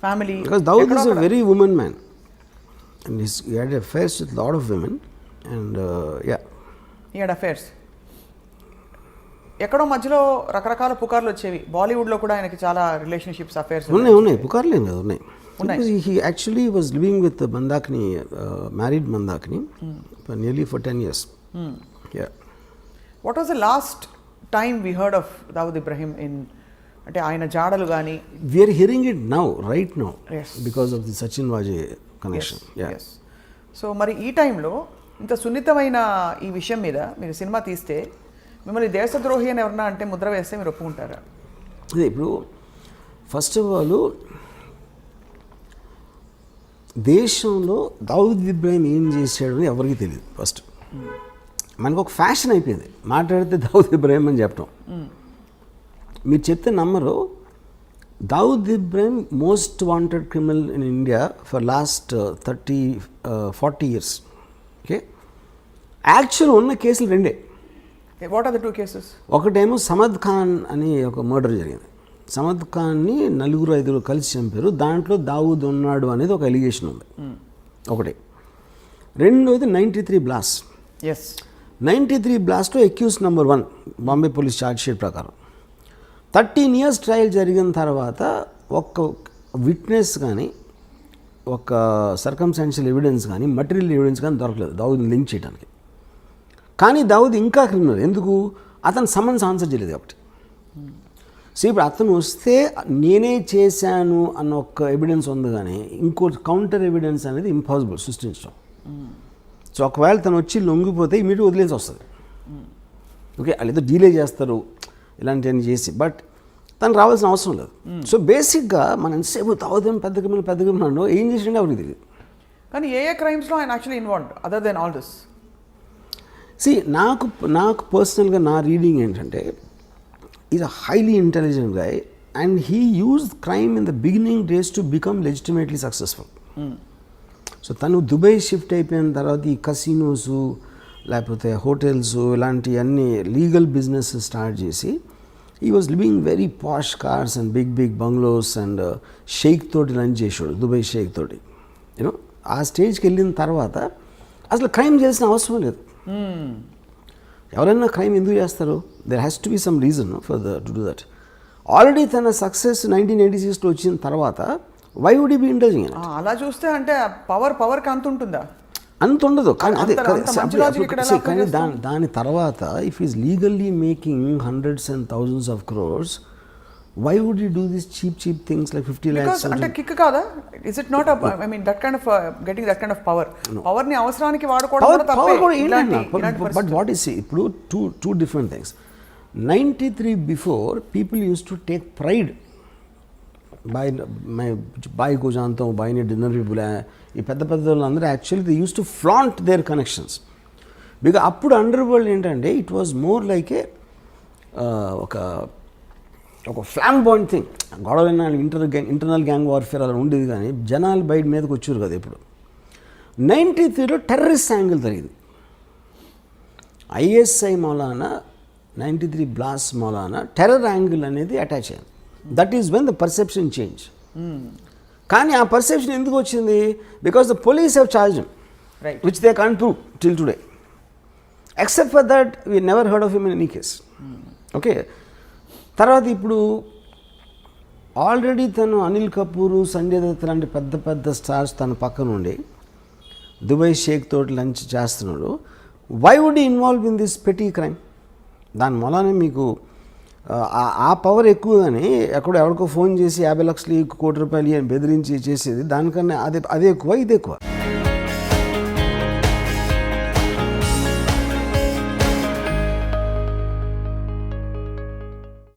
Family. Because Dawood is a very woman man. And he had affairs with a lot of women. And yeah. He had affairs. ఎక్కడో మధ్యలో రకరకాల పుకార్లు వచ్చేవి. బాలీవుడ్లో కూడా ఆయనకి చాలా రిలేషన్షిప్స్ అఫేర్స్ ఉన్నాయి పుకార్లు ఏం కాదు ఉన్నాయి. He actually was living with Mandakini, married Mandakini for nearly for 10 years. Yeah. What was the last time we heard of Dawood Ibrahim in అంటే ఆయన జాడలు కానీ? We are hearing it now, right now. Yes. Because of the Sachin Wajay connection. Yes. So మరి ఈ టైంలో ఇంత సున్నితమైన ఈ విషయం మీద మీరు సినిమా తీస్తే మిమ్మల్ని దేశద్రోహి అని ఎవరన్నా అంటే ముద్ర వేస్తే మీరు ఒప్పుకుంటారా? అదే ఇప్పుడు ఫస్ట్ ఆఫ్ ఆల్ దేశంలో దావూద్ ఇబ్రాహిం ఏం చేశాడు అని ఎవరికి తెలియదు. ఫస్ట్ మనకు ఒక ఫ్యాషన్ అయిపోయింది మాట్లాడితే దావూద్ ఇబ్రాహిం అని చెప్పడం. మీరు చెప్తే నమ్మరు, Dawood Ibrahim most wanted criminal in India for last 30-40 years. Okay, actual ఉన్న కేసులు రెండే. What are the two cases? ఒకటేమో సమద్ ఖాన్ అని ఒక మర్డర్ జరిగింది. సమద్ ఖాన్ని 4-5 కలిసి చంపారు. దాంట్లో దావూద్ ఉన్నాడు అనేది ఒక ఎలిగేషన్ ఉంది ఒకటి. రెండోది 93 బ్లాస్ట్. 93 బ్లాస్ట్లో accused number 1 Bombay police charge sheet ప్రకారం 13 years ట్రయల్ జరిగిన తర్వాత ఒక విట్నెస్ కానీ ఒక సర్కమ్స్టాన్షియల్ ఎవిడెన్స్ కానీ మటీరియల్ ఎవిడెన్స్ కానీ దొరకలేదు దావూద్ని లింక్ చేయడానికి. కానీ దావూద్ ఇంకా క్రిమినల్. ఎందుకు? అతను సమన్స్ ఆన్సర్ చేయలేదు కాబట్టి. సో ఇప్పుడు అతను వస్తే నేనే చేశాను అన్న ఒక ఎవిడెన్స్ ఉంది, కానీ ఇంకో కౌంటర్ ఎవిడెన్స్ అనేది ఇంపాసిబుల్ సృష్టించడం. సో ఒకవేళ తను వచ్చి లొంగిపోతే ఇమీడియట్ వదిలేసి వస్తుంది. ఓకే, వాళ్ళు ఏదో డీలే చేస్తారు ఇలాంటివన్నీ చేసి, బట్ తను రావాల్సిన అవసరం లేదు. సో బేసిక్గా మనం ఎంతసేపు తాగుతాం పెద్ద క్రిమినల్ ఏం చేసినా ఎవరికి తెలియదు. కానీ ఏ క్రైమ్స్లో ఆయన actually involved other than all this? See నాకు పర్సనల్గా నా రీడింగ్ ఏంటంటే is a highly intelligent guy and he used crime in the beginning days to become legitimately successful. So తను దుబాయ్ షిఫ్ట్ అయిపోయిన తర్వాత ఈ కసినోస్ లేకపోతే హోటల్స్ ఇలాంటి అన్ని లీగల్ బిజినెస్ స్టార్ట్ చేసి ఈ was living very posh cars and big bungalows and sheikh తోటి లంచ్ చేసాడు, దుబాయ్ షేక్ తోటి. యూనో ఆ స్టేజ్కి వెళ్ళిన తర్వాత అసలు క్రైమ్ చేయాల్సిన అవసరం లేదు. ఎవరైనా క్రైమ్ ఎందుకు చేస్తారు? There has to be some reason for to do that. Already తన సక్సెస్ 1986లో వచ్చిన తర్వాత వై వుడ్ బి ఇంటెలిజెంట్? అలా చూస్తే అంటే పవర్కి అంత ఉంటుందా? అంత ఉండదు. కానీ అదే కానీ దాని తర్వాత if is legally making hundreds and thousands of crores, why would you do these cheap things like 50 lakhs? అంటే కిక్ కాదా? Is it not I mean that kind of getting that kind of power? Power ని అవసరానికి వాడుకోవడం కూడా తప్పే. But what is ఇప్పుడు two different things. 93 before people used to take pride. Boy को जानता हूँ, బాయ్ని డిన్నర్ भी बुलाया. ఈ పెద్ద వాళ్ళందరూ actually they use to flaunt their connections. Because అప్పుడు అండర్ వరల్డ్ ఏంటంటే it was more like a ఒక ఫ్లాంబాయింట్ థింగ్. గొడవైనా ఇంటర్నల్ గ్యాంగ్ వార్ఫేర్ అలా ఉండేది, కానీ జనాలు బయట మీదకి వచ్చారు కదా. ఇప్పుడు 93లో టెర్రరిస్ట్ యాంగిల్ జరిగింది. ఐఎస్ఐ మూలాన 93 బ్లాస్ట్ మూలాన టెర్రర్ యాంగిల్ అనేది అటాచ్ అయింది. That is when the perception change. కానీ ఆ పర్సెప్షన్ ఎందుకు వచ్చింది? Because the police have charged him, which they can't prove till today. Except for that we never heard of him in any case. Okay, తర్వాత ఇప్పుడు already తను అనిల్ కపూర్, సంజయ్ దత్ లాంటి పెద్ద stars తన పక్కన ఉండి దుబాయ్ షేక్ తోటి లంచ్ చేస్తున్నాడు. Why would involve in this petty crime? దాని మూలానే మీకు ఆ పవర్ ఎక్కువ. కానీ ఎవరికో ఫోన్ చేసి 50 లక్షలు 1 కోటి రూపాయలు అని బెదిరించి చేసేది దానికన్నా అదే ఎక్కువ, ఇది ఎక్కువ.